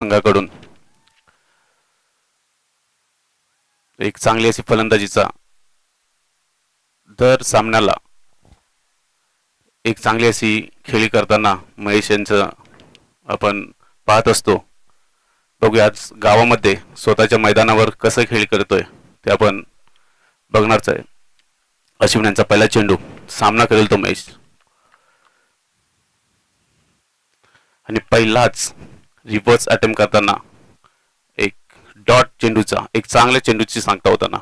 संघाकडून एक चांगली अशी फलंदाजीचा दर सामन्याला एक चांगली अशी खेळी करताना महेश यांचं आपण पाहत असतो. बघूया आज गावामध्ये स्वतःच्या मैदानावर कसं खेळी करतोय ते आपण बघणारच आहे. अश्विन यांचा पहिला चेंडू सामना करेल तो महेश आणि पहिलाच रिव्हर्स अटेम्प्ट करताना एक डॉट चेंडूचा एक चांगल्या चेंडूची सांगता होताना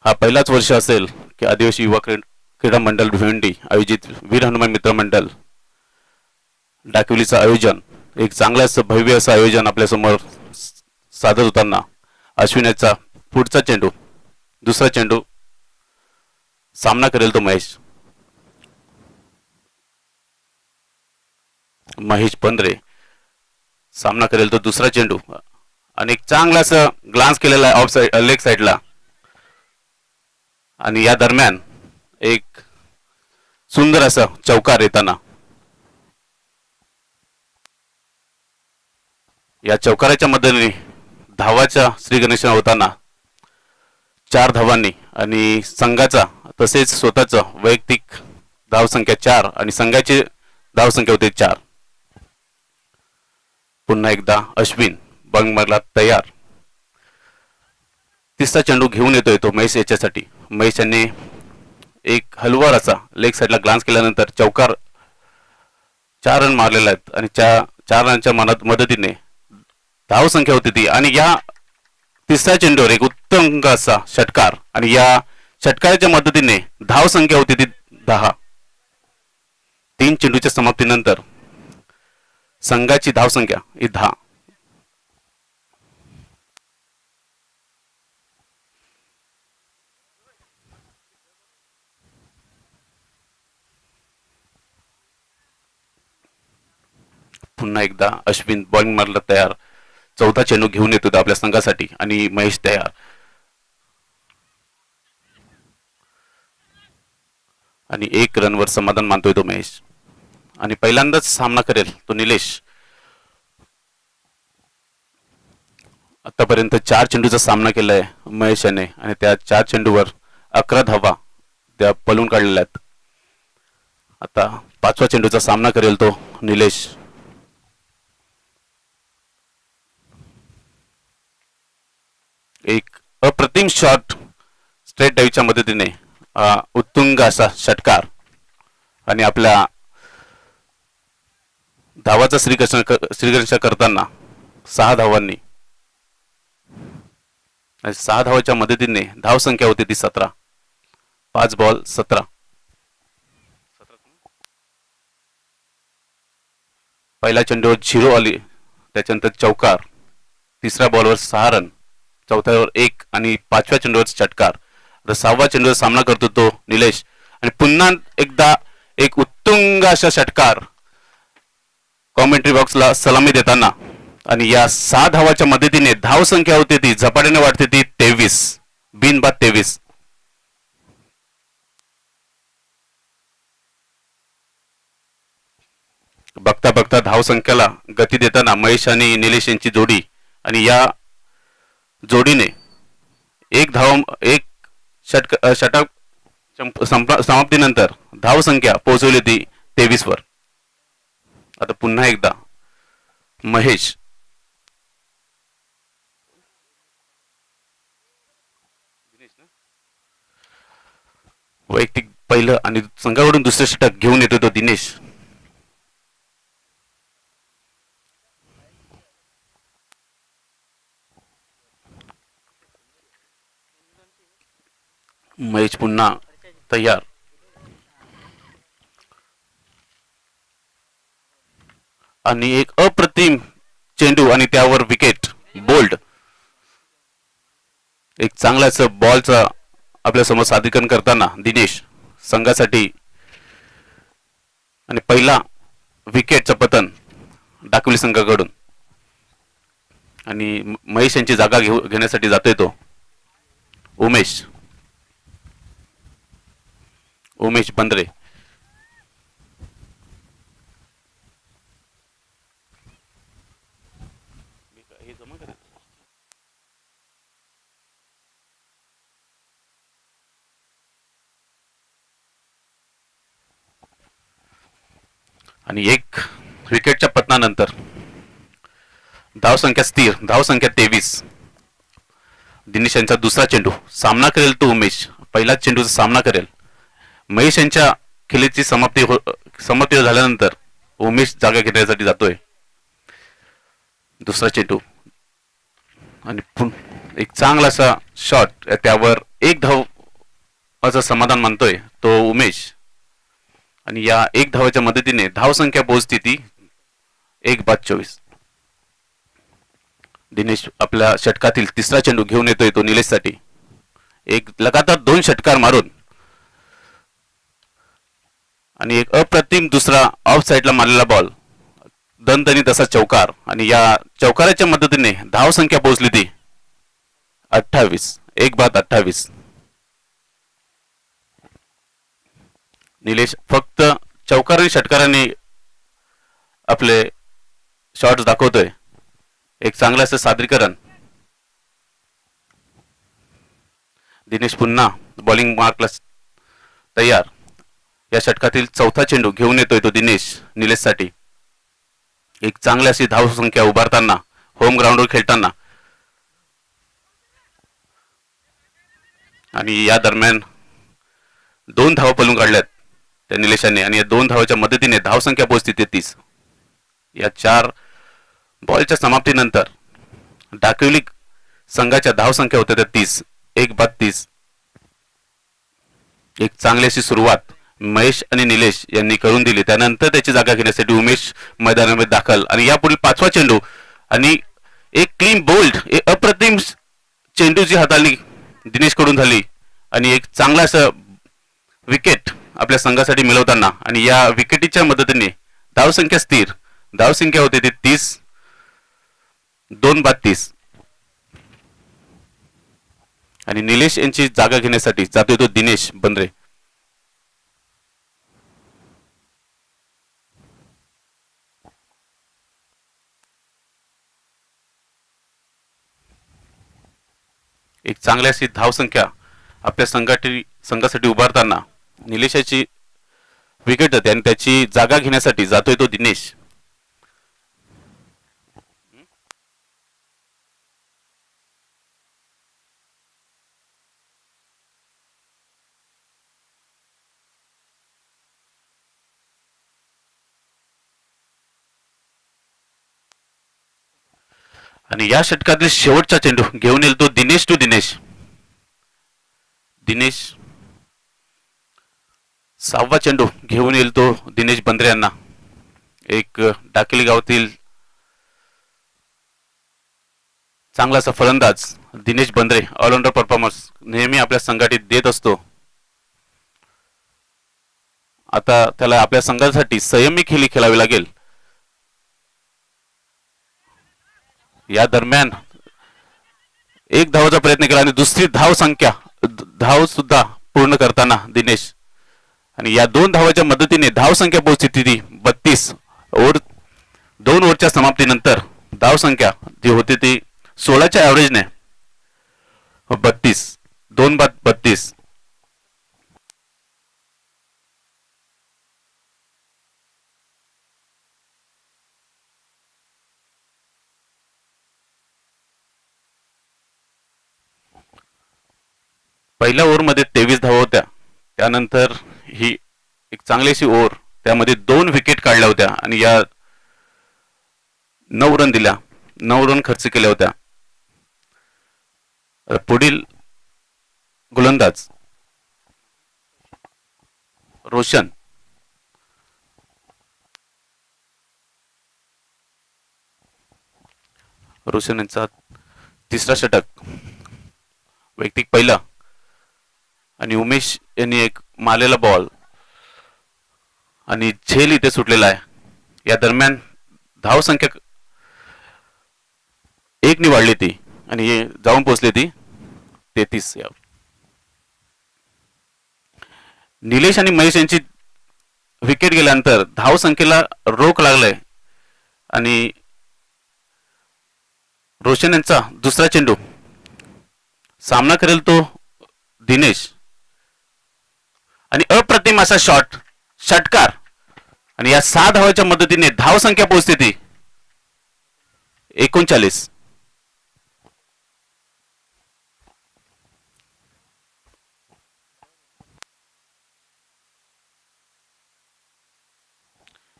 हा पहिलाच वर्ष असेल की आदिवासी युवा क्रीडा मंडळ भिवंडी आयोजित वीर हनुमान मित्र मंडळ डाकिवलीचं आयोजन एक चांगलं असं भव्य असं आयोजन आपल्यासमोर सादर होताना अश्विन याचा पुढचा चेंडू दुसरा चेंडू सामना करेल तो महेश महेश पंधरे सामना करेल तो दुसरा चेंडू आणि एक चांगला असं ग्लान्स केलेला आहे ऑफ साइड लेग साइडला आणि या दरम्यान एक सुंदर असं चौकार येताना या चौकाराच्या मदतीने धावाच्या श्री गणेश होताना 4 धावांनी आणि संघाचा तसेच स्वतःचा वैयक्तिक धावसंख्या 4 आणि संघाची धावसंख्या होते 4. पुन्हा एकदा अश्विन बंगमरला तयार तिसरा चेंडू घेऊन येतोय तो महेश याच्यासाठी. महेश यांनी एक हलवार असा लेग साइडला ग्लान्स केल्यानंतर चौकार 4 रन मारलेला आहेत आणि 4 रनच्या मदतीने धावसंख्या होती ती आणि या तिसऱ्या चेंडूवर एक उत्तम असा षटकार आणि या षटकाराच्या मदतीने धावसंख्या होती ती 10. 3 चेंडूच्या समाप्तीनंतर संघाची धावसंख्या ही 10. पुन्हा एकदा अश्विन बॉलिंग मारला तयार. 14 चेंडू घेऊन येतो आपल्या संघासाठी आणि महेश तयार आणि 1 रनवर समाधान मानतोय तो महेश आणि पहिल्यांदाच सामना करेल तो निलेश. आतापर्यंत 4 चेंडूचा सामना केलाय महेश याने आणि त्या 4 चेंडूवर 11 धावा त्या पळून काढलेल्या आहेत. आता 5व्या चेंडूचा सामना करेल तो निलेश. एक अप्रतिम शॉट स्ट्रेट डाईव्हच्या मदतीने उत्तुंग असा षटकार आणि आपल्या धावाचा श्रीकृष्ण करताना 6 धावांनी 6 धावाच्या मदतीने धावसंख्या होती ती 17. 5 बॉल 17. पहिल्या चेंडूवर 0 आली त्याच्यानंतर चौकार. तिसऱ्या बॉलवर 6 रन. चौथ्यावर 1 आणि 5व्या चेंडूवर षटकार. 6व्या चेंडूवर सामना करतो तो निलेश आणि पुन्हा एकदा एक उत्तुंग असा षटकार कॉमेंट्री बॉक्सला सलामी देताना आणि या 6 धावाच्या मदतीने धावसंख्या होती ती झपाट्याने वाढते ती 23. बिनबाद 23. बघता बघता धावसंख्येला गती देताना महेश आणि निलेश यांची जोडी आणि या जोडीने एक षटक समाप्तीनंतर धावसंख्या पोहोचवली ती 23 वर. आता पुन्हा एकदा महेश वैयक्तिक पहिलं आणि संघाकडून दुसरे षटक घेऊन येतो तो दिनेश. महेश पुन्हा तयार आणि एक अप्रतिम चेंडू आणि त्यावर विकेट बोल्ड. एक चांगलाच बॉलचा आपल्या समोर सादरीकरण करताना दिनेश संघासाठी आणि पहिला विकेटचं पतन डाकवली संघाकडून आणि महेश यांची जागा घेण्यासाठी जातोय तो उमेश. उमेश बंद्रे. आणि एक विकेटच्या पतनानंतर धावसंख्या स्थिर, धावसंख्या 23. दिनेश यांचा दुसरा चेंडू सामना करेल तो उमेश, पहिलाच चेंडूचा सामना करेल. महेश यांच्या खेळीची समाप्ती झाल्यानंतर उमेश जागा घेण्यासाठी जातोय. दुसरा चेंडू आणि एक चांगलासा शॉट, त्यावर एक धाव असं समाधान मानतोय तो उमेश. आणि या एक धावाच्या मदतीने धावसंख्या पोहोचती ती 1/24. दिनेश आपल्या षटकातील तिसरा चेंडू घेऊन येतोय तो निलेशसाठी. एक लगातार 2 षटकार मारून आणि एक अप्रतिम दुसरा ऑफ साइडला मारलेला बॉल, दणदणी तसा चौकार. आणि या चौकाराच्या मदतीने धावसंख्या पोहोचली ती 28, 1/28. निलेश फक्त चौकार आणि षटकाराने आपले शॉट्स दाखवतोय. एक चांगलं असं सादरीकरण. दिनेश पुन्हा बॉलिंग मार्कला तयार. या षटकातील चौथा चेंडू घेऊन येतोय तो दिनेश निलेशसाठी. एक चांगली अशी धावसंख्या उभारताना होम ग्राउंडवर खेळताना. आणि या दरम्यान 2 धावा पळून काढल्यात त्या निलेशाने आणि या 2 धावाच्या मदतीने धावसंख्या पोहोचते 33. या 4 बॉलच्या समाप्तीनंतर डाकिवली संघाच्या धावसंख्या होत्या त्या 30, 1/30. एक चांगली अशी सुरुवात महेश आणि निलेश यांनी करून दिली. त्यानंतर त्याची जागा घेण्यासाठी उमेश मैदानामध्ये दाखल. आणि यापुढील 5वा चेंडू आणि एक क्लीन बोल्ड, एक अप्रतिम चेंडूची हाताळणी दिनेश कडून झाली आणि एक चांगला असं विकेट आपल्या संघासाठी मिळवताना. आणि या विकेटीच्या मदतीने धावसंख्या स्थिर, धावसंख्या होते ती 30, 2/30. आणि निलेश यांची जागा घेण्यासाठी जातोय तो दिनेश बंद्रे. एक चांगली अशी धावसंख्या आपल्या संघासाठी उभारताना निलेशाची विकेट होते आणि त्याची जागा घेण्यासाठी जातोय तो दिनेश. आणि या षटकातील शेवटचा चेंडू घेऊन येईल तो दिनेश टू दिनेश. दिनेश 6वा चेंडू घेऊन येईल तो दिनेश बंद्रे यांना. एक डाकेली गावातील चांगलासा फलंदाज दिनेश बंद्रे ऑलराऊंडर परफॉर्मन्स नेहमी आपल्या संघात देत असतो. आता त्याला आपल्या संघासाठी संयमी खेळी खेळावी लागेल. या दरम्यान एक धावाचा प्रयत्न केला आणि दुसरी धाव सुद्धा पूर्ण करताना दिनेश. आणि या 2 धावाच्या मदतीने धावसंख्या पोहोचली ती 32. 2 ओव्हरच्या समाप्तीनंतर धावसंख्या जी होती ती 16च्या ॲव्हरेजने 32, 2/32. पहिल्या ओव्हरमध्ये 23 धावा होत्या. त्यानंतर ही एक चांगलीशी ओव्हर, त्यामध्ये 2 विकेट काढल्या होत्या आणि या 9 रन दिल्या, 9 रन खर्च केल्या होत्या. पुढील गोलंदाज रोशन यांचा तिसरा षटक, वैयक्तिक पहिला. आणि उमेश यांनी एक मारलेला बॉल आणि झेल इथे सुटलेला आहे. या दरम्यान धावसंख्या 1 ने वाढली ती आणि जाऊन पोहोचली ती 33. निलेश आणि महेश यांची विकेट गेल्यानंतर धाव संख्येला रोख लागलाय आणि रोशन यांचा दुसरा चेंडू सामना करेल तो दिनेश आणि अप्रतिम असा षटकार आणि या 6 धावाच्या मदतीने धाव संख्या पोहोचते ती 39.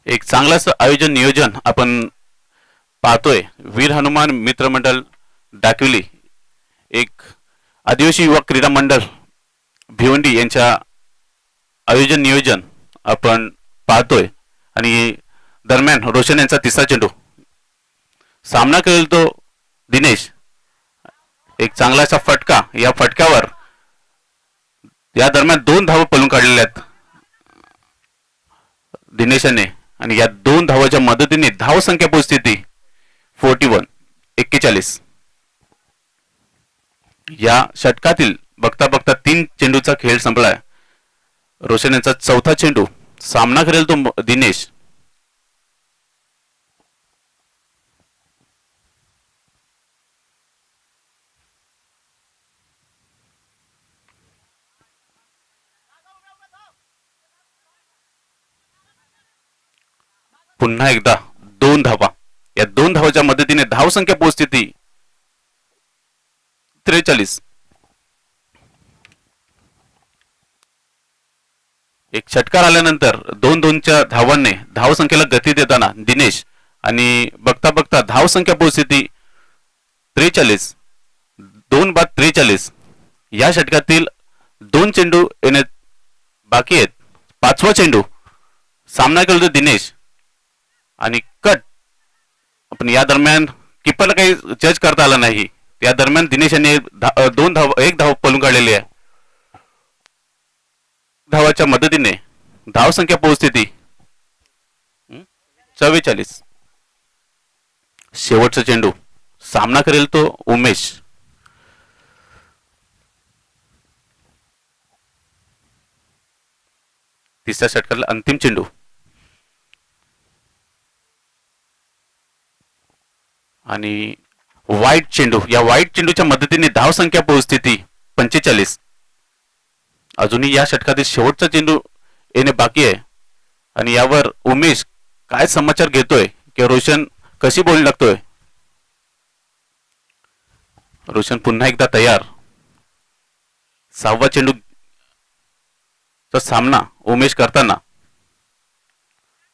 एक चांगलं आयोजन नियोजन आपण पाहतोय. वीर हनुमान मित्र मंडळ डाकिवली एक आदिवासी युवक क्रीडा मंडळ भिवंडी यांच्या आयोजन नियोजन आपण पाहतोय आणि दरम्यान रोशन यांचा तिसरा चेंडू सामना करेल तो दिनेश. एक चांगला असा फटका या फटक्यावर या दरम्यान 2 धावा पळून काढलेल्या आहेत दिनेशाने आणि या 2 धावाच्या मदतीने धाव संख्या पोहोचते ती 41. या षटकातील बघता बघता 3 चेंडूचा खेळ संपलाय. रोशन यांचा चौथा चेंडू सामना करेल तो दिनेश. पुन्हा एकदा 2 धावा. या 2 धावाच्या मदतीने धाव संख्या पोहोचते ती 43. एक षटकार आल्यानंतर 2-2च्या धावांनी धाव संख्येला गती देताना दिनेश आणि बघता बघता धाव संख्या पोहोचते ती 43. 2 बाद 43. या षटकातील 2 चेंडू येण्यात बाकी आहेत. 5वा चेंडू सामना केला दिनेश आणि कट. आपण या दरम्यान किपरला काही जज करता आला नाही. त्या दरम्यान दिनेश यांनी 1 धाव पळून काढलेली आहे. धावाच्या मदतीने धाव संख्या पोहोचते ती 44. शेवटचा चेंडू सामना करेल तो उमेश. तिसऱ्या षटकातला अंतिम चेंडू आणि वाईट चेंडू. या वाईट चेंडूच्या मदतीने धाव संख्या पोहोचते ती 45. अजूनही या षटकातील शेवटचा चेंडू येणे बाकी आहे आणि यावर उमेश काय समाचार घेतोय की रोशन कशी बोलू लागतोय. रोशन पुन्हा एकदा तयार. 6वा चेंडू चा सामना उमेश करताना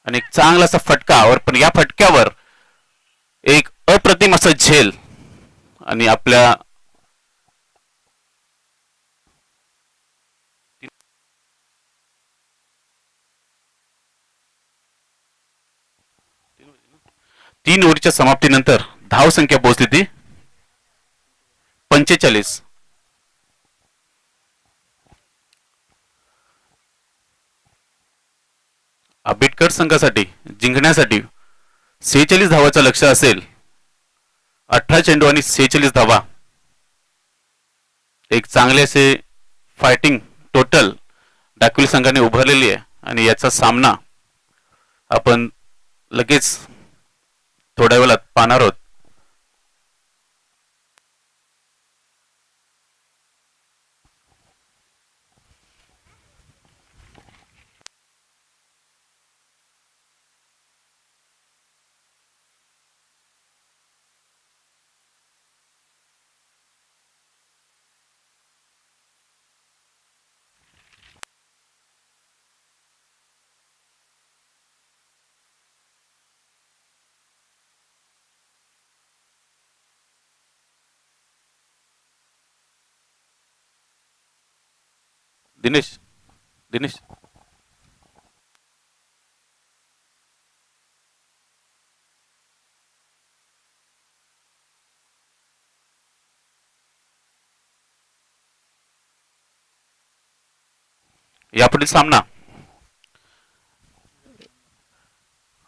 आणि एक चांगलासा फटका. पण या फटक्यावर एक अप्रतिम असा झेल आणि आपल्या तीन ओव्हरच्या समाप्तीनंतर धाव संख्या पोहोचली ती 45. आंबेडकर संघासाठी जिंकण्यासाठी 46 धावाचं लक्ष असेल. 18 चेंडू आणि 46 धावा. एक चांगले असे फायटिंग टोटल डाकिवली संघाने उभारलेली आहे आणि याचा सामना आपण लगेच थोड्या वेळात पाहणार आहोत. दिनेश दिनेश यापुढील सामना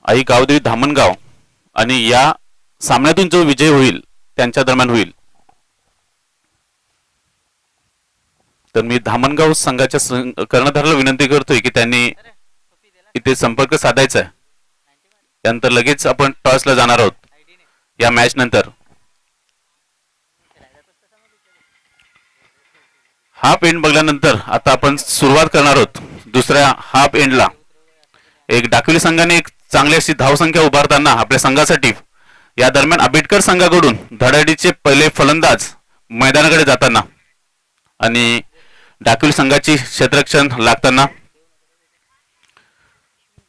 आई गावदेवी धामणगाव आणि या सामन्यातून जो विजय होईल त्यांच्या दरम्यान होईल. तर मी धामणगाव संघाच्या कर्णधाराला विनंती करतोय की त्यांनी इथे संपर्क साधायचा आहे. त्यानंतर लगेच आपण टॉसला जाणार आहोत या मॅच नंतर. हाफ एंड बघल्यानंतर आता आपण सुरुवात करणार आहोत दुसऱ्या हाफ एंडला. एक डाकविली संघाने एक चांगली अशी धावसंख्या उभारताना आपल्या संघासाठी या दरम्यान आंबेडकर संघाकडून धडाडीचे पहिले फलंदाज मैदानाकडे जाताना आणि डाकविली संघाची क्षेत्ररक्षण लागताना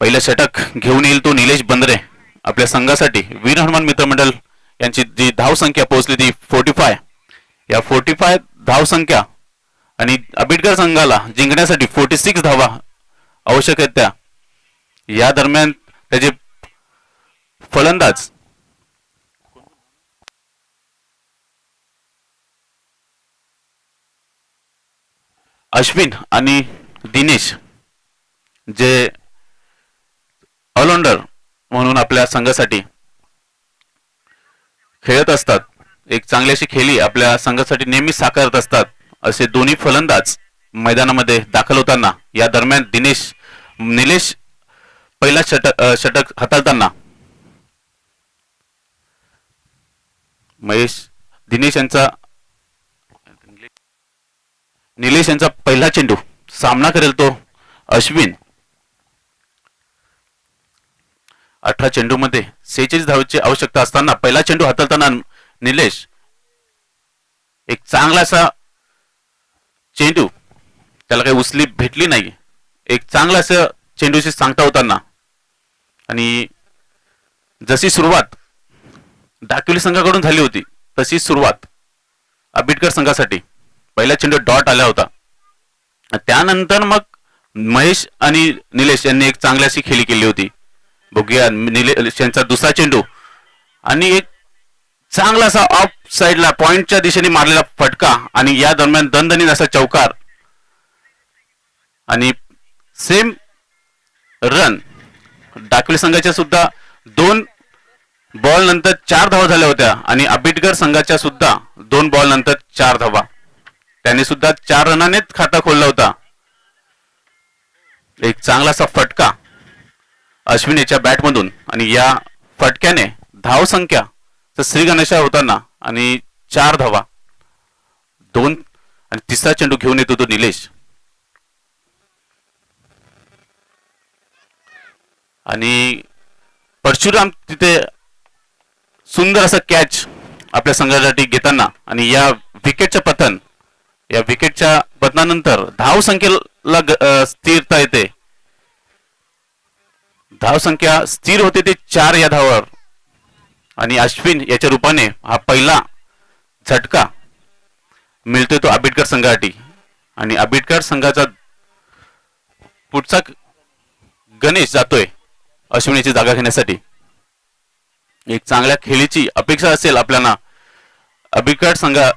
पहिलं षटक घेऊन येईल तो निलेश बंद्रे. आपल्या संघासाठी वीर हनुमान मित्रमंडळ यांची जी धावसंख्या पोहोचली ती 45. या 45 धावसंख्या आणि आंबेडकर संघाला जिंकण्यासाठी 46 धावा आवश्यक आहेत. त्या या दरम्यान त्याचे फलंदाज अश्विन आणि दिनेश जे ऑलराऊंडर म्हणून आपल्या संघासाठी खेळत असतात, एक चांगली अशी खेळी आपल्या संघासाठी नेहमी साकारत असतात, असे दोन्ही फलंदाज मैदानामध्ये दाखल होताना या दरम्यान निलेश पहिला षटक हाताळताना निलेश यांचा पहिला चेंडू सामना करेल तो अश्विन. 18 चेंडूमध्ये 46 धावेची आवश्यकता असताना पहिला चेंडू हाताळताना निलेश एक चांगला असा चेंडू, त्याला काही उचली भेटली नाही, एक चांगला असं चेंडूशी सांगता होताना आणि जशी सुरुवात डाकविली संघाकडून झाली होती तशी सुरुवात आंबेडकर संघासाठी पहिला चेंडू डॉट आला होता. त्यानंतर मग महेश आणि निलेश यांनी एक चांगली अशी खेळी केली होती. बघूया निलेश यांचा दुसरा चेंडू आणि एक चांगला असा ऑफ साइडला पॉइंटच्या दिशेने मारलेला फटका आणि या दरम्यान दणदणीत असा चौकार आणि सेम रन. डाकविली संघाच्या सुद्धा 2 बॉल नंतर 4 धावा झाल्या होत्या आणि आंबेडकर संघाच्या सुद्धा 2 बॉल नंतर 4 धावा. त्याने सुद्धा 4 रनानेच खाता खोलला होता. एक चांगला असा फटका अश्विन याच्या बॅटमधून आणि या फटक्याने धावसंख्या श्रीगणेशा होताना आणि 4 धावा 2 आणि तिसरा चेंडू घेऊन येतो तो निलेश आणि परशुराम तिथे सुंदर असं कॅच आपल्या संघासाठी घेताना आणि या विकेटच्या पतनानंतर धावसंख्येला स्थिरता येते. धावसंख्या स्थिर होते ते 4 या धावावर आणि अश्विन याच्या रूपाने हा पहिला झटका मिळतोय तो आंबेडकर संघासाठी आणि आंबेडकर संघाचा पुढचा गणेश जातोय अश्विनीची जागा घेण्यासाठी. एक चांगल्या खेळीची अपेक्षा असेल आपल्याला आंबेडकर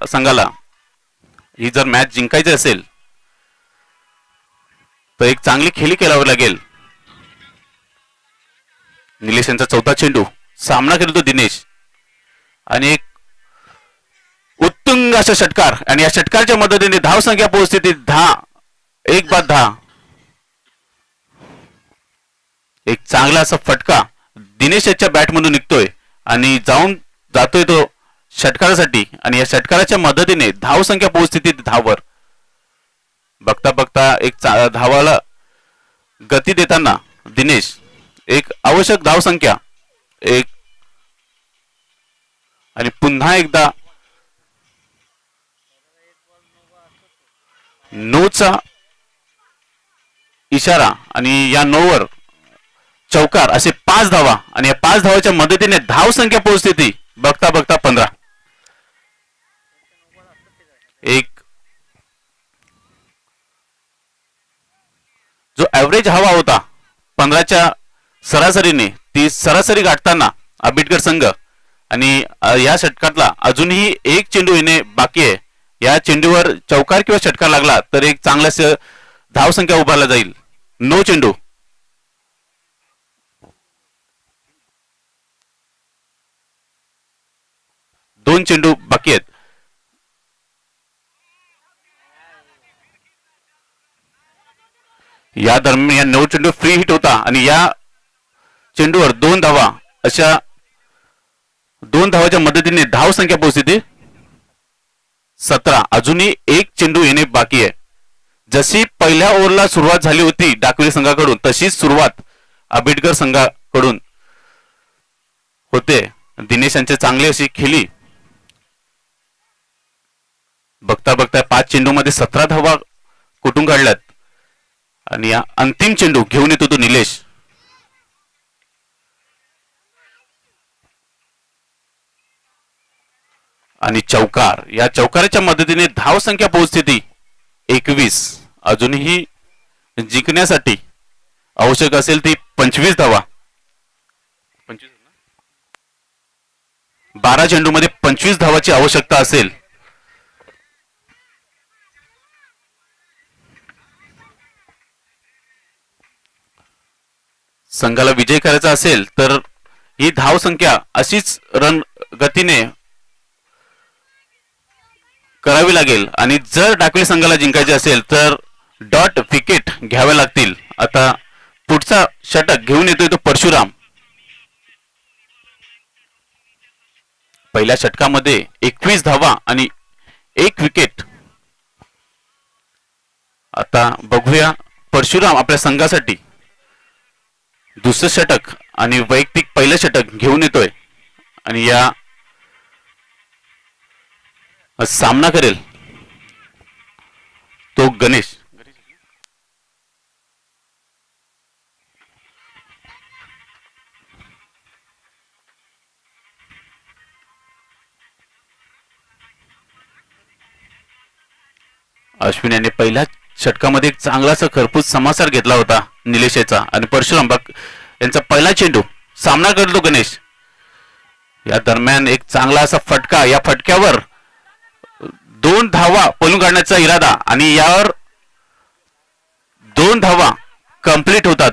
संघाला. ही जर मॅच जिंकायची असेल तर एक चांगली खेळी करावी लागेल. निलेश यांचा चौथा चेंडू सामना केला तो दिनेश आणि एक उत्तुंग असा षटकार आणि या षटकारच्या मदतीने धावसंख्या पोहोचते 10. 1 बाद 10. एक चांगला असा फटका दिनेश याच्या बॅटमधून निघतोय आणि जातोय तो षटकारासाठी आणि या षटकाराच्या मदतीने धावसंख्या पोहोचते 10 वर. बघता बघता एक धावाला गती देताना दिनेश एक आवश्यक धावसंख्या एक आणि पुन्हा एकदा 9चा इशारा आणि या 9 वर चौकार असे 5 धावा आणि या 5 धावाच्या मदतीने धावसंख्या पोहोचते ती बघता बघता 15. एक जो ऍव्हरेज हवा होता 15च्या सरासरीने ती सरासरी गाठताना आंबेडकर संघ आणि या षटकातला अजूनही एक चेंडू येणे बाकी आहे. या चेंडूवर चौकार किंवा षटकार लागला तर एक चांगला धावसंख्या उभारला जाईल. 9 चेंडू 2 चेंडू बाकी आहेत. या दरम्यान 9 चेंडू फ्री हिट होता आणि या चेंडूवर 2 धावा, अशा 2 धावाच्या मदतीने धाव संख्या पोहोचते 17. अजूनही एक चेंडू येणे बाकी आहे. जशी पहिल्या ओव्हरला सुरुवात झाली होती डाकविरी संघाकडून, तशीच सुरुवात आंबेडकर संघाकडून होते. दिनेश यांचे चांगली अशी खेळी. बघता बघता 5 चेंडूमध्ये 17 धावा कुठून काढल्यात आणि या अंतिम चेंडू घेऊन येतो तो निलेश. आणि चौकार. या चौकाराच्या मदतीने धाव संख्या पोहोचते 21. अजूनही जिंकण्यासाठी आवश्यक असेल ती 25 धावा. 12 चेंडूमध्ये 25 धावाची आवश्यकता असेल. संघाला विजय करायचा असेल तर ही धाव संख्या अशीच रन गतीने करावी लागेल आणि जर डाकविरी संघाला जिंकायचे असेल तर डॉट विकेट घ्यावे लागतील. आता पुढचा षटक घेऊन येतोय तो परशुराम. पहिल्या षटकामध्ये 21 धावा आणि 1 विकेट. आता बघूया परशुराम आपल्या संघासाठी दुसरं षटक आणि वैयक्तिक पहिलं षटक घेऊन येतोय आणि या सामना करेल तो गणेश. अश्विन याने पहिल्या षटकामध्ये एक चांगलासा खरपूस समाचार घेतला होता निलेशचा आणि परशुराम यांचा पहिला चेंडू सामना करतो गणेश. या दरम्यान एक चांगला असा फटका. या फटक्यावर 2 धावा पळून काढण्याचा इरादा आणि यावर 2 धावा कंप्लीट होतात.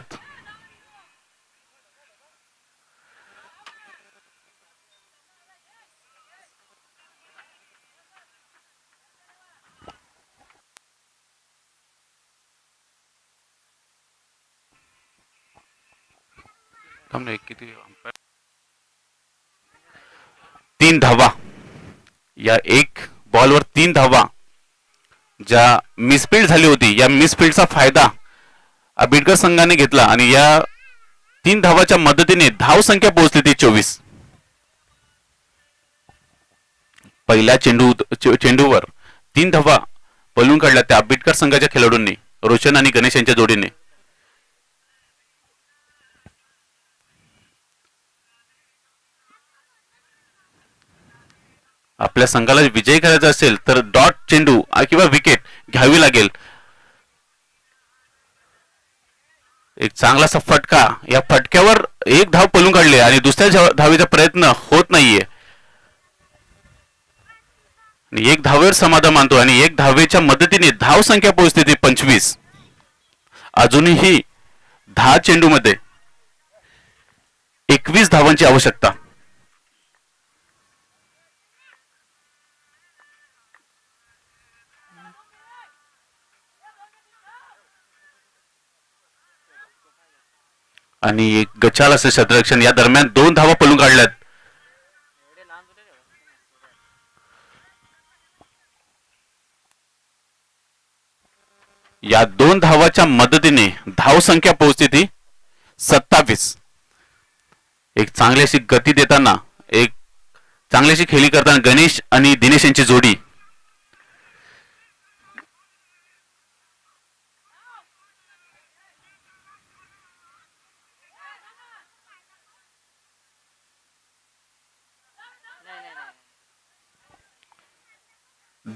किती 3 धावा. या एक बॉलवर 3 धावा ज्या मिसफील्ड झाली होती, या मिसफील्डचा फायदा आंबेडकर संघाने घेतला आणि या 3 धावाच्या मदतीने धाव संख्या पोहोचली ती 24. पहिल्या चेंडूवर 3 धावा पळून काढल्या त्या आंबेडकर संघाच्या खेळाडूंनी, रोशन आणि गणेश यांच्या जोडीने. आपल्या संघाला विजय करायचा असेल तर डॉट चेंडू किंवा विकेट घ्यावी लागेल. एक चांगलासा फटका. या फटक्यावर 1 धाव पळून काढले आणि दुसऱ्या धावेचा प्रयत्न होत नाहीये. 1 धावेवर समाधान मानतो आणि 1 धावेच्या मदतीने धाव संख्या पोहोचते ती 25. अजूनही 10 चेंडूमध्ये 21 धावांची आवश्यकता. आणि एक गचाल असे क्षेत्ररक्षण. या दरम्यान 2 धावा पळून काढल्यात. या 2 धावाच्या मदतीने धाव संख्या पोहोचते ती 27. एक चांगली अशी गती देताना, एक चांगली अशी खेळी करताना गणेश आणि दिनेश यांची जोडी.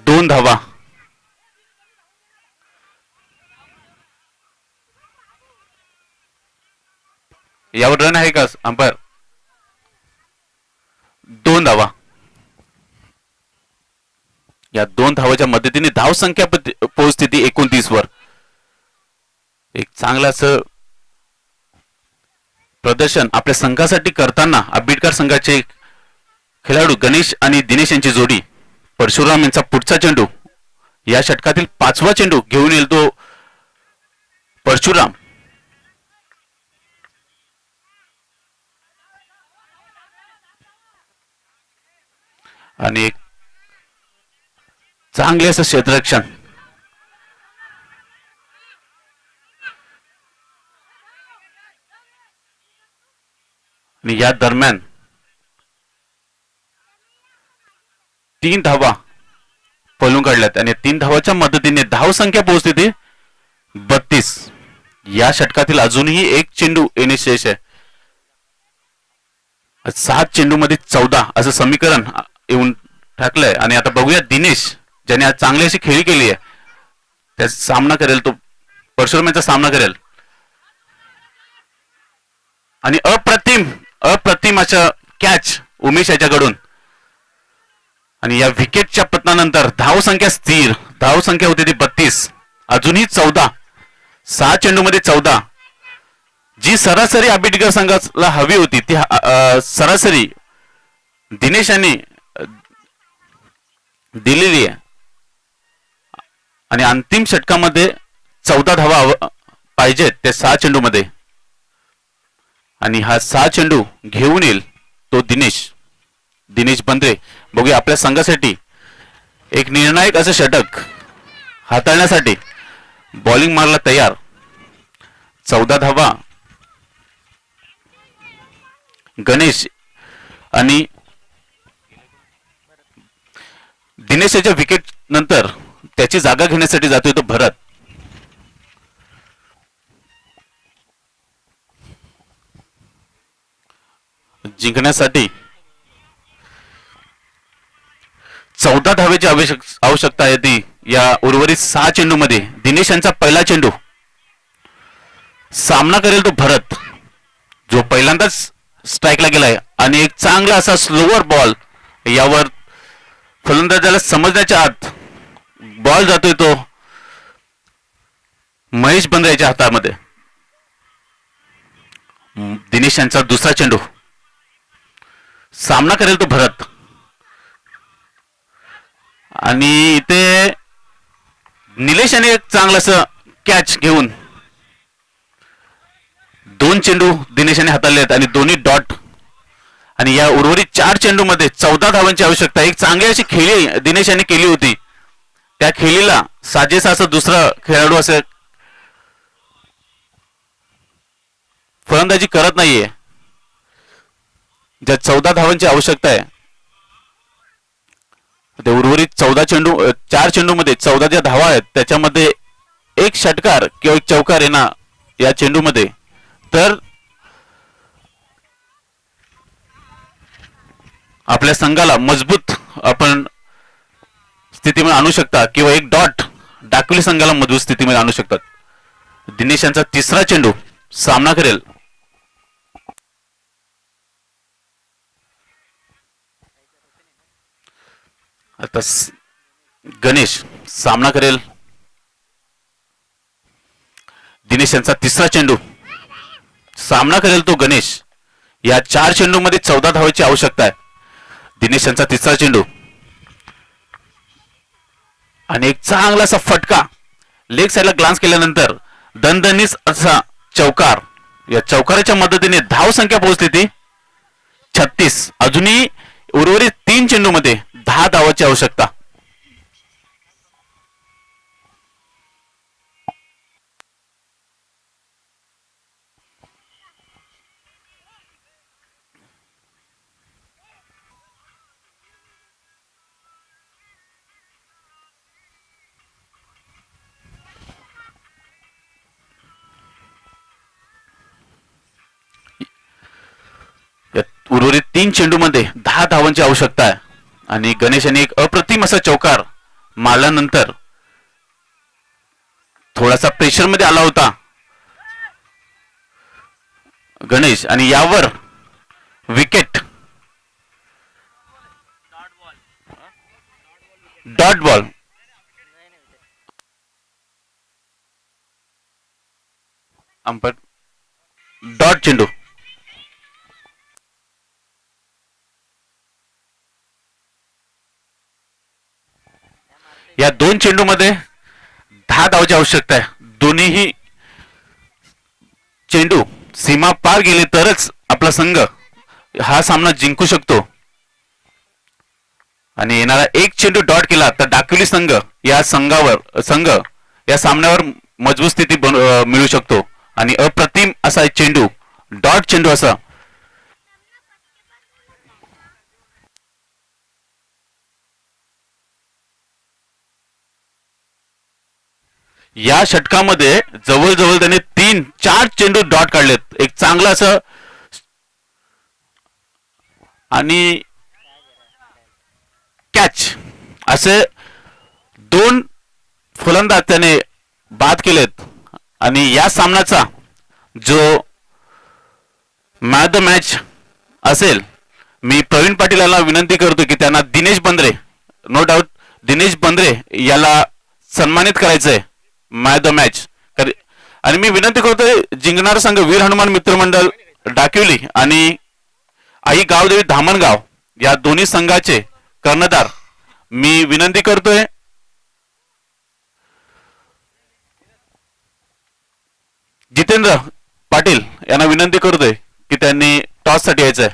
दोन धावा. यावर रन आहे का अंपायर? 2 धावा. या 2 धावाच्या मदतीने धाव संख्या पोहोचते ती 29 वर. एक चांगलं असं प्रदर्शन आपल्या संघासाठी करताना आंबेडकर संघाचे खेळाडू गणेश आणि दिनेश यांची जोडी. परशुराम यांचा पुढचा चेंडू, या षटकातील 5वा चेंडू घेऊन येईल तो परशुराम आणि एक चांगले असं क्षेत्ररक्षण आणि या दरम्यान 3 धावा पळून काढल्यात आणि 3 धावाच्या मदतीने धावसंख्या पोहोचली ती 32. या षटकातील अजूनही एक चेंडू येणे शेष आहे. 7 चेंडू मध्ये 14 असं समीकरण येऊन टाकलंय. आणि आता बघूया दिनेश ज्याने आज चांगली अशी खेळी केली आहे त्या सामना करेल, तो परशुराम यांचा सामना करेल. आणि अप्रतिम अशा कॅच उमेश याच्याकडून. आणि या विकेटच्या पतनानंतर धावसंख्या स्थिर, धावसंख्या होती ती 32, अजूनही 14. 6 चेंडूमध्ये 14. जी सरासरी आंबेडकर संघाला हवी होती ती सरासरी दिनेश यांनी दिलेली आहे. आणि अंतिम षटकामध्ये 14 धावा पाहिजेत त्या 6 चेंडूमध्ये. आणि हा 6 चेंडू घेऊन येईल तो दिनेश बंद्रे. बघूया आपल्या संघासाठी एक निर्णायक असं षटक हाताळण्यासाठी बॉलिंग मारला तयार. 14 धावा गणेश आणि दिनेश याच्या विकेट नंतर त्याची जागा घेण्यासाठी जातोय तो भरत. जिंकण्यासाठी 14 धावेची आवश्यकता आहे ती या उर्वरित 6 चेंडू मध्ये. दिनेश यांचा पहिला चेंडू, सामना करेल तो भरत जो पहिल्यांदाच स्ट्राईकला गेलाय. आणि एक चांगला असा स्लोअर बॉल, यावर फलंदाजाला समजण्याच्या आत बॉल जातोय तो महेश बंद्रे याच्या हातामध्ये. दिनेश यांचा दुसरा चेंडू, सामना करेल तो भरत. आणि इथे निलेश याने एक चांगलं असं कॅच घेऊन 2 चेंडू दिनेश याने हाताळले आहेत आणि दोन्ही डॉट. आणि या उर्वरित 4 चेंडू मध्ये 14 धावांची आवश्यकता. एक चांगली अशी खेळी दिनेश यांनी केली होती, त्या खेळीला साजेसा असं दुसरा खेळाडू असं फलंदाजी करत नाहीये. ज्या 14 धावांची आवश्यकता आहे ते उर्वरित 4 चेंडू मध्ये 14 ज्या धावा आहेत त्याच्यामध्ये एक षटकार किंवा एक चौकार येणार या चेंडू मध्ये, तर आपल्या संघाला मजबूत आपण स्थितीमध्ये आणू शकता किंवा एक डॉट डाकवली संघाला मजबूत स्थितीमध्ये आणू शकतात. दिनेश यांचा तिसरा चेंडू, सामना करेल आता गणेश. सामना करेल दिनेश यांचा तिसरा चेंडू, सामना करेल तो गणेश. या 4 चेंडू मध्ये 14 धावांची आवश्यकता आहे. दिनेश यांचा तिसरा चेंडू आणि एक चांगला असा फटका लेग साइडला ग्लान्स केल्यानंतर दणदणीत असा चौकार. या चौकाराच्या मदतीने धाव संख्या पोहोचली ती 36. अजूनही उर्वरित 3 चेंडू मध्ये 10 धावांची आवश्यकता. उर्वरित 3 चेंडू मध्ये 10 धावांची आवश्यकता आहे. आणि गणेश यांनी एक अप्रतिम असा चौकार मारल्यानंतर थोडासा प्रेशर मध्ये आला होता गणेश. आणि यावर wicket, dot ball. Umpire dot चेंडू. या 2 चेंडू मध्ये 10 धावांची आवश्यकता आहे. दोन्हीही चेंडू सीमा पार गेले तरच आपला संघ हा सामना जिंकू शकतो आणि येणारा एक चेंडू डॉट केला तर डाकिवली संघ या सामन्यावर मजबूत स्थिती मिळू शकतो आणि अप्रतिम असा एक चेंडू डॉट चेंडू असा या षटकामध्ये जवळजवळ त्याने 3-4 चेंडू डॉट काढलेत एक चांगला असं आणि कॅच असे 2 फलंदाज त्याने बाद केलेत आणि या सामन्याचा जो मॅच द मॅच असेल मी प्रवीण पाटील यांना विनंती करतो की त्यांना दिनेश बंद्रे नो डाऊट दिनेश बंद्रे याला सन्मानित करायचंय मॅच द मॅच आणि मी विनंती करतोय जिंकणारा संघ वीर हनुमान मित्रमंडळ डाकिवली आणि आई गावदेवी धामणगाव या दोन्ही संघाचे कर्णधार मी विनंती करतोय जितेंद्र पाटील यांना विनंती करतोय की त्यांनी टॉस साठी यायचंय